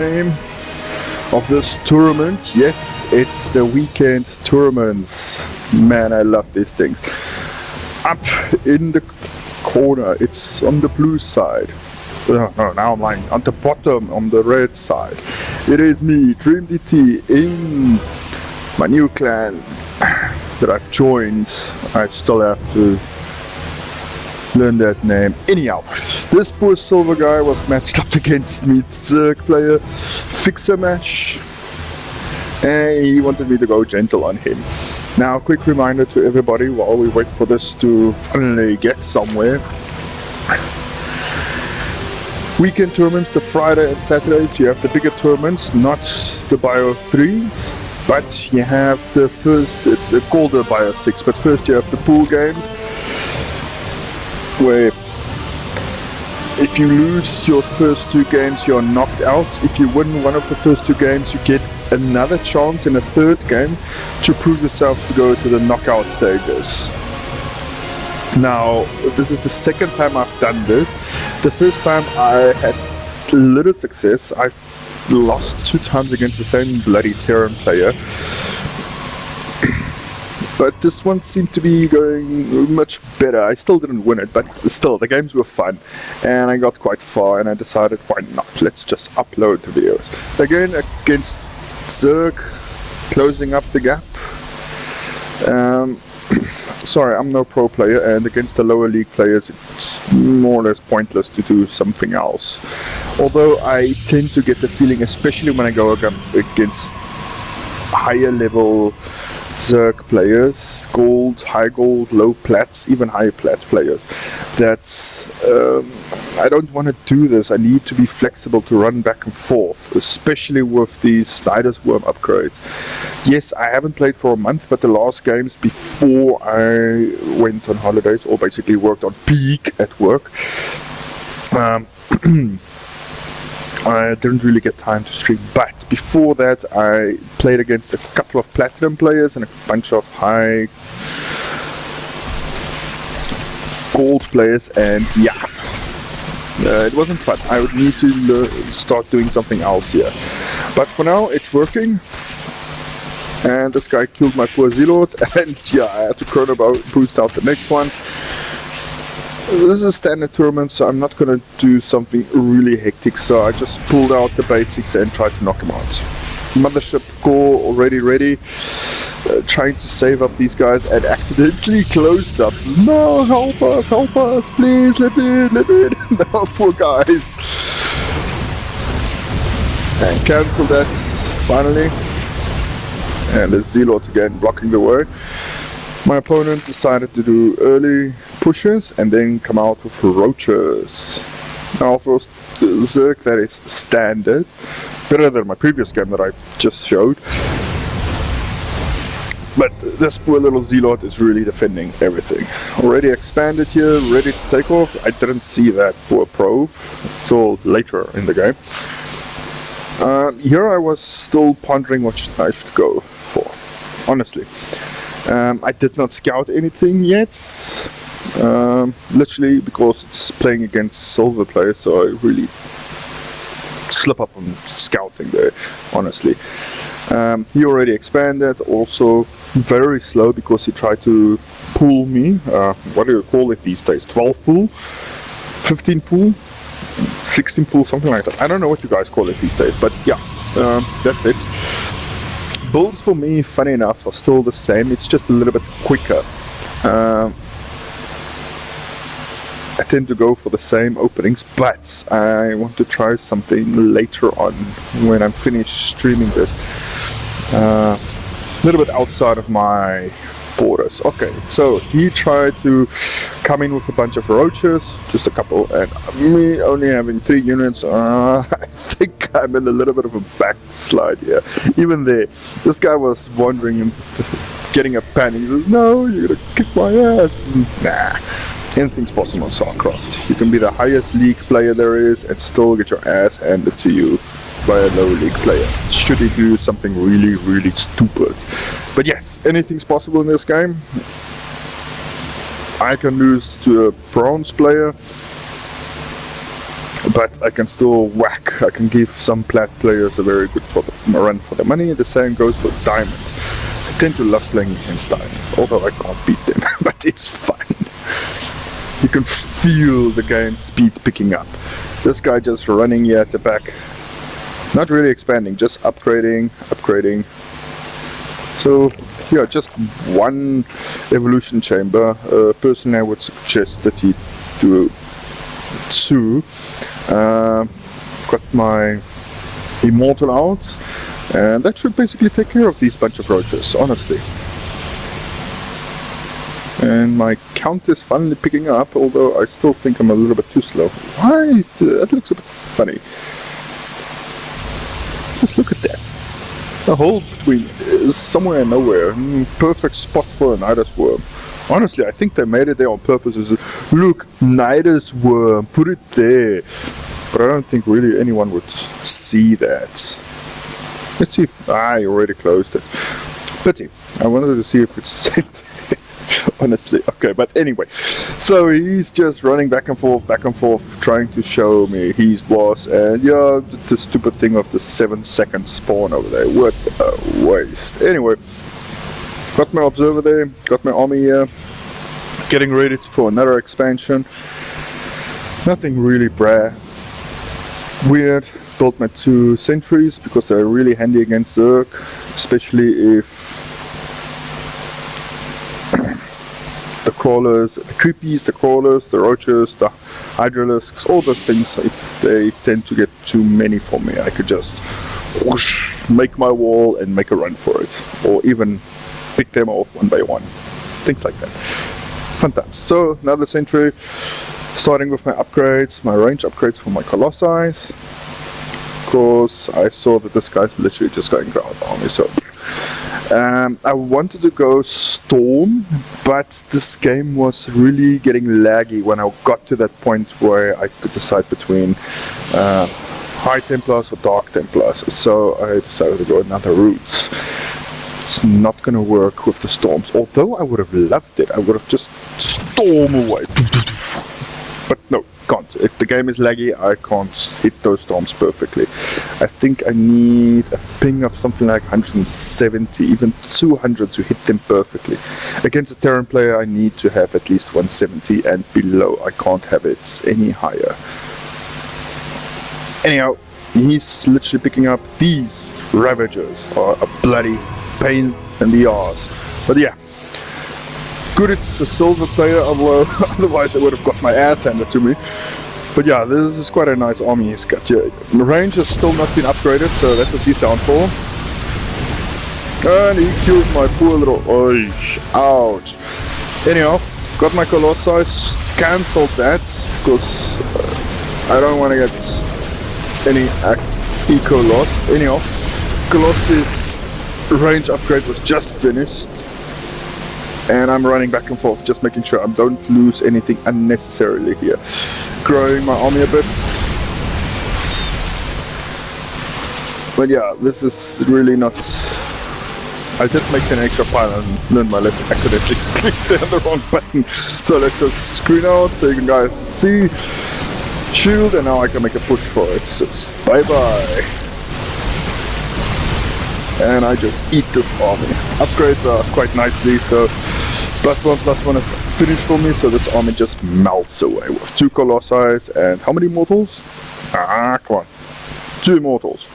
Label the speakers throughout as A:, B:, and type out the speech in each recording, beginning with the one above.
A: Name of this tournament. Yes, it's the weekend tournaments. Man, I love these things. Up in the corner, it's on the blue side. No, now I'm lying. On the bottom, on the red side, it is me, Dream DT, in my new clan that I've joined. I still have to learn that name. Anyhow, this poor silver guy was matched up against me, Zerg player, Fixer Mash, and he wanted me to go gentle on him. Now, quick reminder to everybody while we wait for this to finally get somewhere. Weekend tournaments, the Friday and Saturdays, you have the bigger tournaments, not the Bio 3s, but you have the first, it's called the Bio 6, but first you have the pool games, where if you lose your first two games, you're knocked out. If you win one of the first two games, you get another chance in a third game to prove yourself to go to the knockout stages. Now, this is the second time I've done this. The first time I had little success. I lost 2 times against the same bloody Terran player. But this one seemed to be going much better. I still didn't win it, but still, the games were fun. And I got quite far, and I decided, why not? Let's just upload the videos. Again, against Zerg, closing up the gap. Sorry, I'm no pro player, and against the lower league players, it's more or less pointless to do something else. Although I tend to get the feeling, especially when I go against higher level Zerg players, gold, high gold, low plats, even high plat players, that I don't want to do this. I need to be flexible to run back and forth, especially with these Snyder's Worm upgrades. Yes, I haven't played for a month, but the last games before I went on holidays, or basically worked on peak at work, I didn't really get time to stream, but before that I played against a couple of platinum players and a bunch of high gold players, and yeah, it wasn't fun. I would need to start doing something else here, but for now it's working. And this guy killed my poor Zealot, and yeah, I had to chrono boost out the next one. This is a standard tournament, so I'm not gonna do something really hectic, so I just pulled out the basics and tried to knock him out. Mothership core already ready, trying to save up these guys, and accidentally closed up. No, help us, please, let me in. No, poor guys. And cancel that, finally. And the Zealot again blocking the way. My opponent decided to do early pushes and then come out with roaches. Now for Zerg, that is standard. Better than my previous game that I just showed. But this poor little Zealot is really defending everything. Already expanded here, ready to take off. I didn't see that poor probe until later in the game. Here I was still pondering what I should go for, honestly. I did not scout anything yet, literally because it's playing against silver players, so I really slip up on scouting there, honestly. He already expanded, also very slow because he tried to pull me, what do you call it these days, 12 pull, 15 pull, 16 pull, something like that. I don't know what you guys call it these days, but yeah, that's it. Builds for me, funny enough, are still the same, it's just a little bit quicker. I tend to go for the same openings, but I want to try something later on when I'm finished streaming this. A little bit outside of my borders. Okay, so he tried to come in with a bunch of roaches, just a couple, and me only having 3 units, I think I'm in a little bit of a backslide here. Even there, this guy was wandering and getting a panic. He says, no, you're gonna kick my ass. Nah, anything's possible on StarCraft. You can be the highest league player there is and still get your ass handed to you by a low league player, should he do something really, really stupid. But yes, anything's possible in this game. I can lose to a bronze player. but I can still whack. I can give some plat players a very good run for the money. The same goes for diamond. I tend to love playing against diamond, although I can't beat them, but it's fun. You can feel the game speed picking up. This guy just running here at the back, not really expanding, just upgrading. So yeah, just one evolution chamber. Personally, I would suggest that he do 2. Got my immortal out, and that should basically take care of these bunch of roaches, honestly. And my count is finally picking up, although I still think I'm a little bit too slow. Why? That looks a bit funny. Just look at that. The hole between is somewhere nowhere. Perfect spot for a Nidus worm. Honestly, I think they made it there on purpose. Look, Nidus worm, put it there. But I don't think really anyone would see that. Let's see. I already closed it. Pity. I wanted to see if it's the same thing. Honestly, okay, but anyway, so he's just running back and forth, trying to show me he's boss, and yeah, the stupid thing of the 7-second spawn over there, what a waste. Anyway, got my observer there, got my army here, getting ready for another expansion. Nothing really weird. Built my 2 sentries because they're really handy against Zerg, especially if the crawlers, the creepies, the crawlers, the roaches, the hydralisks, all those things, if they tend to get too many for me, I could just whoosh, make my wall and make a run for it, or even pick them off one by one, things like that. Fun times. So another sentry, starting with my upgrades, my range upgrades for my Colossi, because I saw that this guy's literally just going ground army. So I wanted to go Storm, but this game was really getting laggy when I got to that point where I could decide between High Templars or Dark Templars. So I decided to go another route. It's not going to work with the Storms, although I would have loved it. I would have just storm away. But no, can't. If the game is laggy, I can't hit those storms perfectly. I think I need a ping of something like 170, even 200 to hit them perfectly. Against a Terran player, I need to have at least 170 and below. I can't have it any higher. Anyhow, he's literally picking up these Ravagers, are a bloody pain in the arse. But yeah. Good, it's a silver player, although otherwise I would have got my ass handed to me. But yeah, this is quite a nice army he's got. Yeah, the range has still not been upgraded, so that was his downfall. And he killed my poor little... ouch. Anyhow, got my Colossi, cancelled that, because I don't want to get any eco loss. Anyhow, Colossus range upgrade was just finished. And I'm running back and forth, just making sure I don't lose anything unnecessarily here. Growing my army a bit. But yeah, this is really not... I did make an extra pile and learned my lesson, accidentally clicked on the wrong button. So let's just screen out so you can guys see. Shield, and now I can make a push for it. So bye bye. And I just eat this army. Upgrades are quite nicely, so +1/+1 is finished for me, so this army just melts away with 2 Colossi and how many Immortals? Come on. 2 Immortals.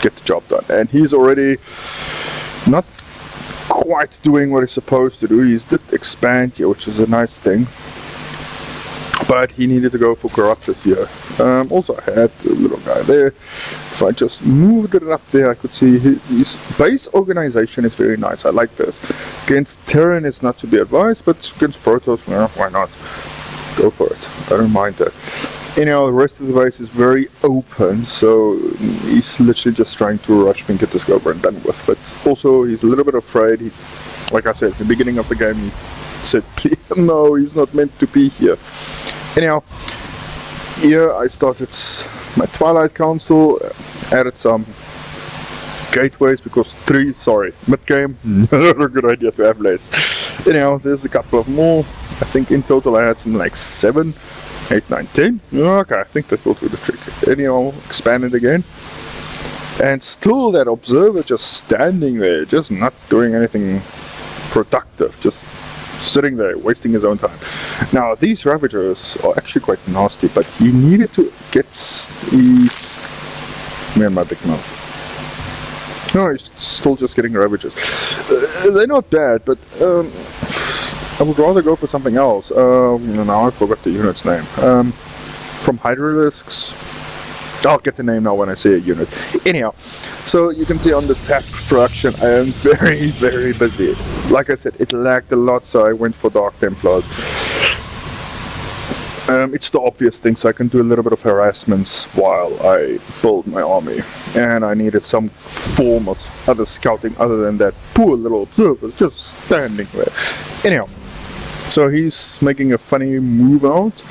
A: Get the job done. And he's already not quite doing what he's supposed to do. He did expand here, which is a nice thing. But he needed to go for Corruptus here. Also I had the little guy there. If I just moved it up there, I could see his base organization is very nice. I like this. Against Terran it's not to be advised, but against Protoss, well, why not? Go for it. I don't mind that. Anyhow, the rest of the base is very open, so he's literally just trying to rush me and get this over and done with. But also he's a little bit afraid. Like I said, at the beginning of the game he said, please, no, he's not meant to be here. Anyhow, here I started my Twilight Council, added some gateways because mid-game, not a good idea to have less. Anyhow, there's a couple of more. I think in total I had something like 7. 8, 9, 10. Okay, I think that will do the trick. Anyhow, expand it again. And still that observer just standing there, just not doing anything productive, just sitting there, wasting his own time. Now, these Ravagers are actually quite nasty, but he needed to get these... Me and my big mouth. No, he's still just getting Ravagers. They're not bad, but I would rather go for something else. Now I forgot the unit's name. From Hydralisks. I'll get the name now when I say a unit. Anyhow, so you can see on the tap production I am very, very busy. Like I said, it lagged a lot, so I went for Dark Templars. It's the obvious thing, so I can do a little bit of harassments while I build my army. And I needed some form of other scouting other than that poor little observer just standing there. Anyhow, so he's making a funny move out,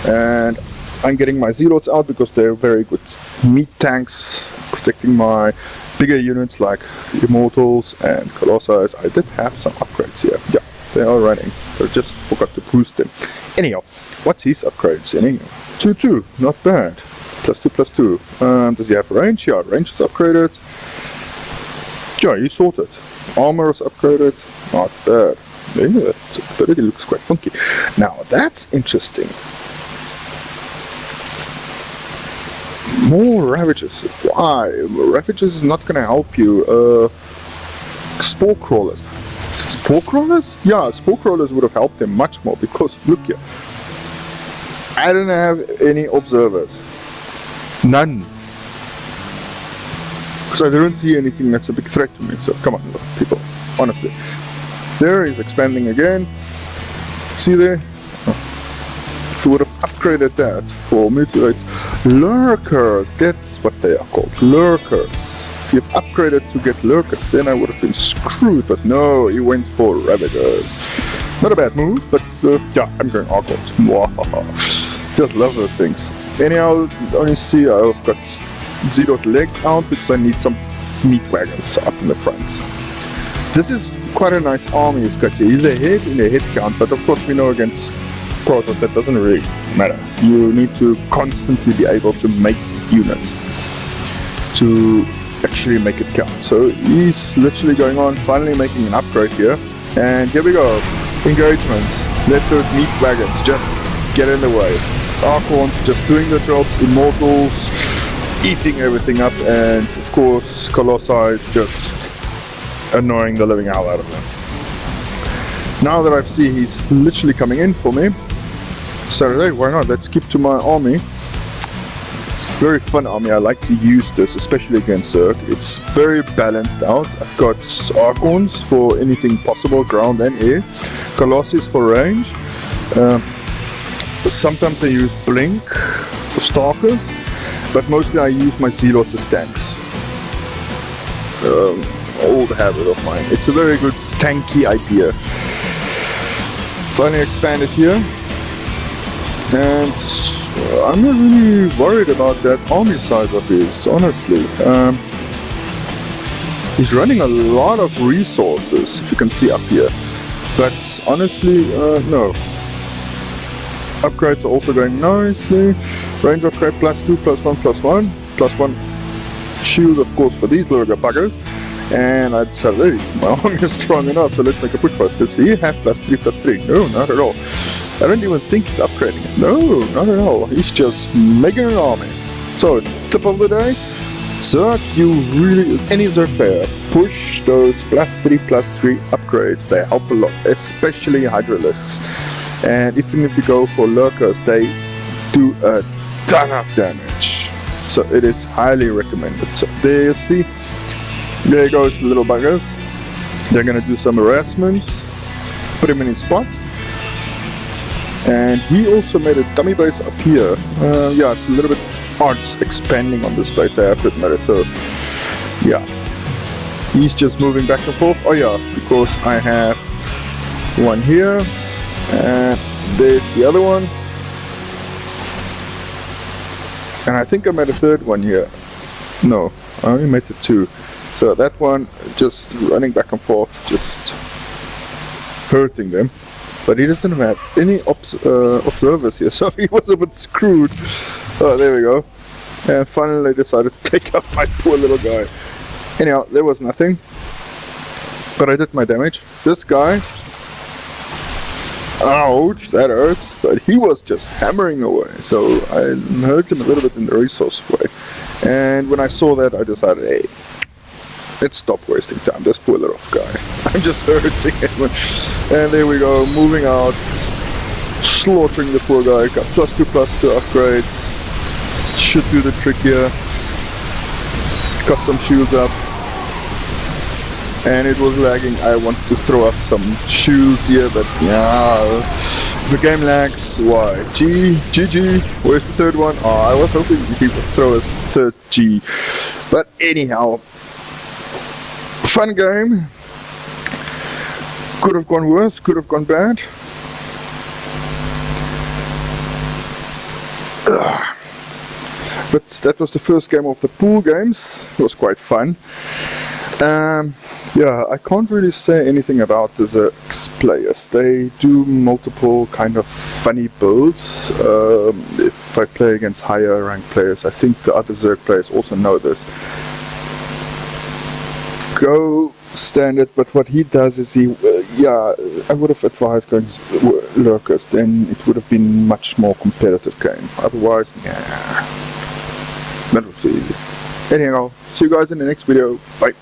A: and I'm getting my Zealots out because they're very good meat tanks, protecting my bigger units like Immortals and Colossi. I did have some upgrades here. Yeah, they are running. So just forgot to boost them. Anyhow, what's his upgrades? Anyhow, 2-2, not bad. +2/+2. Does he have range? Yeah, range is upgraded. Yeah, he's sorted. Armor is upgraded. Not bad. Yeah, it already looks quite funky. Now that's interesting. More Ravagers. Why? Ravagers is not going to help you. Spore Crawlers. Spore Crawlers? Yeah, Spore Crawlers would have helped them much more because, look here. I don't have any observers. None. Because I don't see anything that's a big threat to me. So come on, people. Honestly. There he's expanding again. See there? If you would have upgraded that for mutilate lurkers, that's what they are called, lurkers. If you've upgraded to get lurkers, then I would have been screwed, but no, he went for Ravagers. Not a bad move, but yeah, I'm going Archons. Just love those things. Anyhow, only see I've got Zealot legs out because I need some meat wagons up in the front. This is quite a nice army he's got here. He's ahead in the head count, but of course we know against Protoss that doesn't really matter. You need to constantly be able to make units to actually make it count. So he's literally going on, finally making an upgrade here. And here we go. Engagements. Let those meat wagons just get in the way. Archons just doing their jobs, Immortals eating everything up, and of course Colossi just annoying the living hell out of them. Now that I see he's literally coming in for me, Saturday, why not? Let's keep to my army. It's a very fun army. I like to use this, especially against Zerg. It's very balanced out. I've got Archons for anything possible, ground and air. Colossi for range. Sometimes I use Blink for Stalkers, but mostly I use my Zealots as tanks. Old habit of mine. It's a very good tanky idea. Finally expanded here. And I'm not really worried about that army size of his, honestly. He's running a lot of resources, if you can see up here. But honestly, no. Upgrades are also going nicely. Range upgrade +2, +1, +1. Shield, of course, for these little buggers. And I'd say, hey, my army is strong enough, so let's make a push for it. Does he have +3/+3? No, not at all. I don't even think he's upgrading it. No, not at all. He's just making an army. So, tip of the day, Zerg, you really, any Zerg player, push those +3/+3 upgrades. They help a lot, especially Hydralisks. And even if you go for Lurkers, they do a ton of damage. So it is highly recommended. So there you see, there goes the little buggers. They're gonna do some harassments, put him in his spot. And he also made a dummy base up here. Yeah, it's a little bit hard expanding on this base, I have to admit it. So, yeah. He's just moving back and forth. Oh yeah, because I have one here. And there's the other one. And I think I made a third one here. No, I only made the two. So that one just running back and forth, just hurting them. But he doesn't have any observers here, so he was a bit screwed. Oh, there we go. And finally I decided to take out my poor little guy. Anyhow, there was nothing. But I did my damage. This guy, ouch, that hurts. But he was just hammering away. So I hurt him a little bit in the resource way. And when I saw that, I decided, hey, let's stop wasting time. This poor little guy. I'm just hurting him. And there we go, moving out. Slaughtering the poor guy. Got +2/+2 upgrades. Should do the trick here. Got some shields up. And it was lagging. I want to throw up some shields here, but yeah, the game lags. Why? GG. Where's the third one? Oh, I was hoping he would throw a third G. But anyhow, fun game. Could have gone worse, could have gone bad. But that was the first game of the pool games. It was quite fun. Yeah, I can't really say anything about the Zerg players. They do multiple kind of funny builds. If I play against higher ranked players, I think the other Zerg players also know this. Go standard, but what he does is he, yeah, I would have advised going lurkers, then it would have been much more competitive game. Otherwise, yeah, that was easy. Anyhow, see you guys in the next video. Bye.